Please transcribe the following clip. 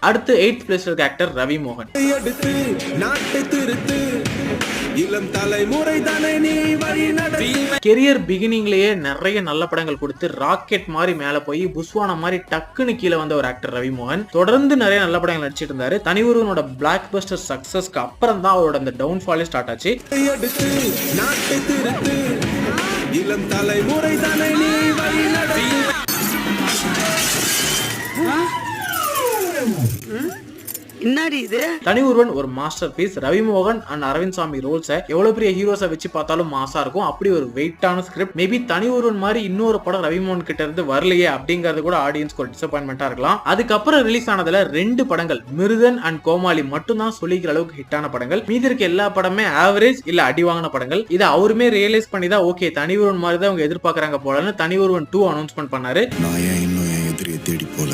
அடுத்து 8th பிளேஸ்ல இருக்க ஆக்டர் ரவி மோகன். கெரியர் பிகினிங்லயே நிறைய நல்ல படங்கள் கொடுத்து ராக்கெட் மாதிரி மேல போய் புஸ்வானா மாதிரி டக்குன்னு கீழே வந்த ஒரு ஆக்டர் ரவி மோகன். தொடர்ந்து நிறைய நல்ல படங்கள் நடிச்சிட்டு இருந்தாரு. தனி ஒருவனோட பிளாக் பஸ்டர் சக்சஸ்க்கு அப்புறம் தான் அவரோட அந்த டவுன்ஃபாலே ஸ்டார்ட் ஆச்சு. தனி ஒருவன் ஒரு மாஸ்டர் பீஸ். ரவி மோகன் அண்ட் அரவிந்த் சாமி ரோல்ஸ் எவ்வளவு பெரிய ஹீரோஸை வச்சு பார்த்தாலும் மாசா இருக்கும். அப்படி ஒரு வெயிட்டான ஸ்கிரிப்ட். மேபி தனி ஒருவன் மாதிரி இன்னொரு படம் ரவி மோகன் கிட்ட இருந்து வரலையே அப்படிங்கறது கூட ஆடியன்ஸ்க்கு ஒரு டிசப்பாயின்மெண்டா இருக்கலாம். அதுக்கப்புறம் ரிலீஸ் ஆனதுல 2 படங்கள் மிருதன் அண்ட் கோமாளி மட்டும் தான் சொல்லிக்கிற அளவுக்கு ஹிட்டான படங்கள். மீதி இருக்க எல்லா படமே ஆவரேஜ் இல்ல அடி வாங்கின படங்கள். இதை அவருமே ரியலைஸ் பண்ணி தான் ஓகே தனி ஒருவன் மாதிரி தான் அவங்க எதிர்பார்க்கறாங்க போலன்னு தனி ஒருவன் 2 அனௌன்ஸ்மெண்ட் பண்ணாரு. நான் ஏன் இன்னும் என் எதிரியை தேடி போல